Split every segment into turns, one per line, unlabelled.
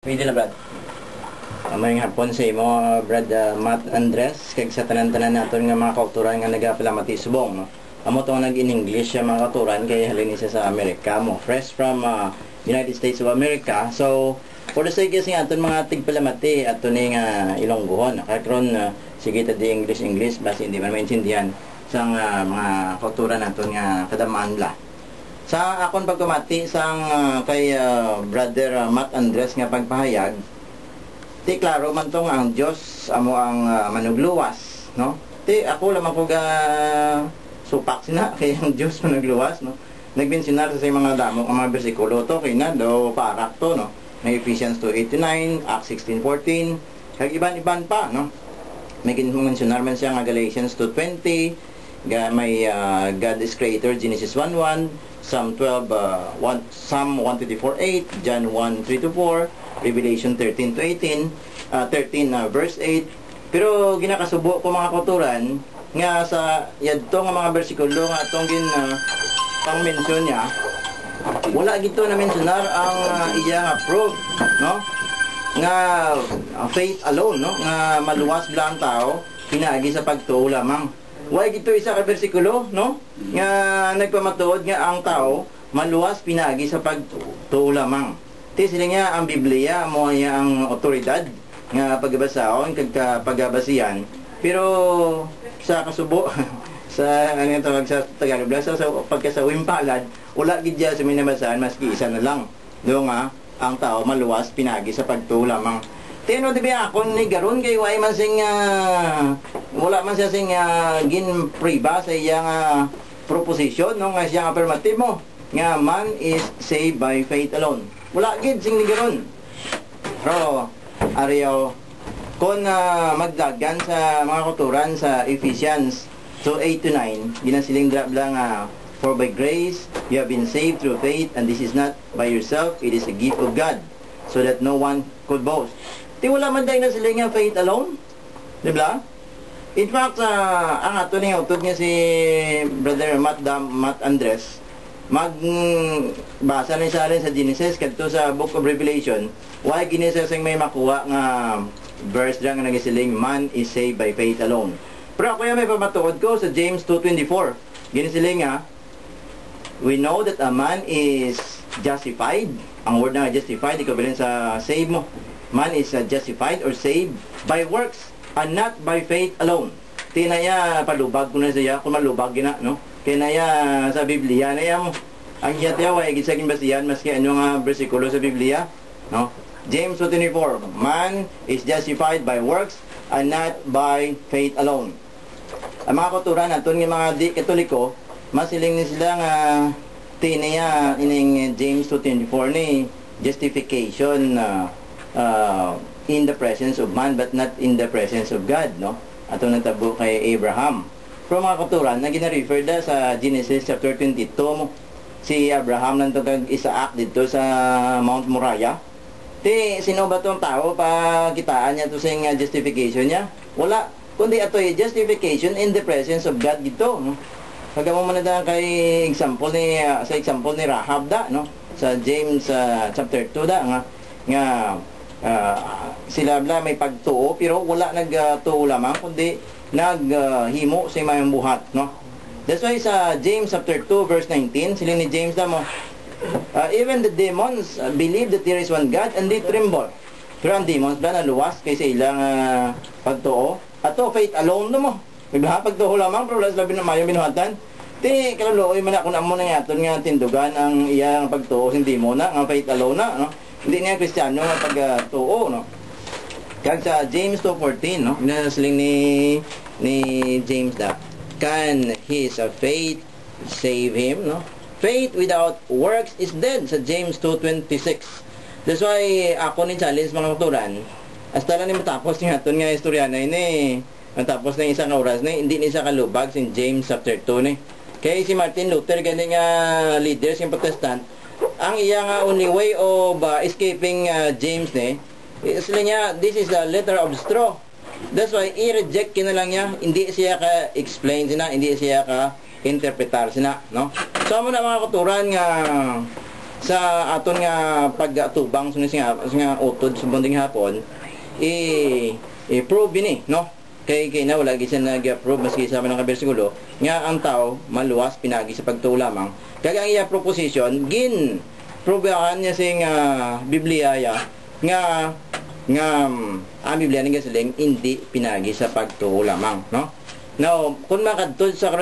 Pwede na, Brad. Mayong hapon sa imo, Brad Matt Andres, kag sa tanan-tanan naton nga mga kauturan nga nagapalamati subong. No? Amo to nag-in-English siya mga kauturan kay halin siya sa Amerika mo. Fresh from United States of America. So, for the sake kasi aton mga tigpalamati at ni nga Ilonggohon. Karon sige ta di English basi hindi man maintindihan sa mga kauturan naton nga kadamaan la. Sa akong pagkumati sang kay Brother Matt Andres nga pagpahayag, ti klaro man tong ang Dios amo ang manugluwas, no? Ti ako lamang ko ga supak sina kay ang Dios manugluwas, no? Nagmensionar sa mga damo ang mga bersikulo to kay na do parak to, no? May Ephesians 2:89, Acts 16:14, kag iban-iban pa, no? May mensionar man siya nga Galatians 2:20, may God is creator, Genesis 1:1, Psalm 124:8, John 1:3-4, Revelation 13:18, 13 verse 8. Pero ginakasubo ko mga kauturan nga sa yadto nga mga bersikulo nga atong pang-mention niya, wala gito na mensionar ang iya nga proof, no? Nga faith alone, no? Nga maluwas bilang tao pinaagi sa pagtuo lamang. Why gito isa ka bersikulo, no? Nga nagpamatuod nga ang tao maluwas pinagi sa pagtuo lamang. Ti sila nga ang Biblia mo ang otoridad nga pagbasahon kag pagbasihan. Pero sa kasubo sa ano tawag sa Tagalog sa pagkasawim palad, wala gid sa minabasahan maski isa na lang. Do nga ang tao maluwas pinagi sa pagtuo lamang. Tino di ba ako ni garon kay way man sing wala man siya sing gin priba sa iyang proposition no nga siyang affirmative mo nga man is saved by faith alone. Wala gid sing ni garon. Pero ariyo kon magdagan sa mga kauturan sa Ephesians 2:8-9 ginasiling drop lang for by grace you have been saved through faith and this is not by yourself, it is a gift of God so that no one could boast. Di wala man dahil na sila nga faith alone. Di ba? In fact, ang ato niya, utod niya si Brother Matt Andres, magbasa na siya rin sa Genesis, kadto sa Book of Revelation, why ginisa siyang may makuha nga verse dyan nga nagisiling, man is saved by faith alone. Pero ako yung may pamatuod ko sa James 2:24. Ginisiling nga, we know that a man is justified. Ang word na justified, equivalent sa save mo. Man is justified or saved by works and not by faith alone. Tinaya palubag ko na siya kung malubag gina, no? Kinaya sa Biblia na yan ang yatya wa igit sa ginbasihan maski ano nga bersikulo sa Biblia, no? James 2:24, man is justified by works and not by faith alone. Ang mga kauturan naton nga mga di katoliko masiling ni sila nga tinaya ining James 2:24 ni justification in the presence of man but not in the presence of God, no? Ato nagtabo kay Abraham. Pero mga kauturan na gina-refer da sa Genesis chapter 22 si Abraham nandito kag Isaac dito sa Mount Moriah. Ti sino ba tong tao pa kitaan niya to sing justification niya? Wala kundi ato justification in the presence of God dito, no? Kagamo man na kay example ni sa example ni Rahab da, no? Sa James chapter 2 da nga sila bla may pagtuo pero wala nagtuo lamang kundi naghimo sa mayang buhat, no? That's why sa James chapter 2 verse 19 sila ni James mo even the demons believe that there is one God and they tremble. Pero ang demons ba naluwas kay sa ilang pagtuo ato faith alone mo diba pagtuo lamang pero labi na mayong binuhatan ti kaluluoy man ako na mo na yaton nga tindugan ang iyang pagtuo hindi mo na ang faith alone na, no? Hindi niya Kristiyano nga pagtuo, no? Kag sa James 2:14, no? Ginasiling ni James da, can his faith save him, no? Faith without works is dead sa James 2:26. That's why ako ni challenge mga kauturan, hasta lang ni matapos nga aton nga istorya na ini, matapos na isang oras na hindi ni sa kalubag sin James chapter 2 ni. Kay si Martin Luther gani nga leader sa Protestant, ang iyang only way of escaping James sila niya, this is a letter of straw. That's why i-reject kina lang niya, hindi siya ka-explain sina, hindi siya ka-interpretar sina, no? So mo na mga kauturan nga sa aton nga pagtubang nga utod sa bonding hapon i-prove ni, no? Kay na wala gid siya nag-approve maski sa mga bersikulo nga ang tao maluwas pinagi sa pagtuo lamang. Kaya ang iya proposition gin probahan niya sing Biblia nga ang Biblia nga siling hindi pinagi sa pagtuo lamang, no? Now, kung makadtod sa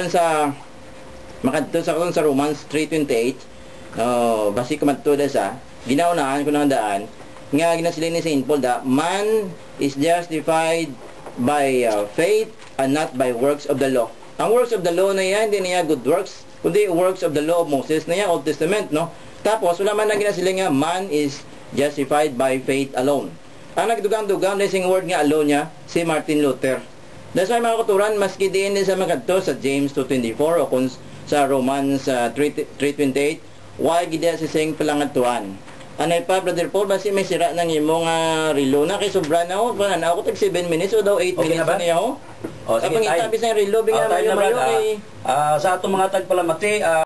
Romans 3:28, basi kumadtod sa ginaunahan ko nang daan nga ginasilin ni Saint Paul da man is justified by faith and not by works of the law. Ang works of the law na yan, hindi niya good works, kundi works of the law of Moses na yan, Old Testament, no? Tapos, wala man na ginasiling nga, man is justified by faith alone. Ang nagdugang-dugang na sing word nga alone niya, si Martin Luther. Dahil sa mga kuturan, maski din sa mga kadto, sa James 2:24 o kung sa Romans 3:28, why gida si sing palangatuan. Anay pa, Brother Paul, basi may sira ng imong relo na kay sobra na ako. Ako tag 7 minutes o daw 8 minutes na niya ako.
O, sige,
Kapag itabis na yung relo, bigyan
tayo
mayo
na, Brad.
kay...
Sa atong mga tagpalamati,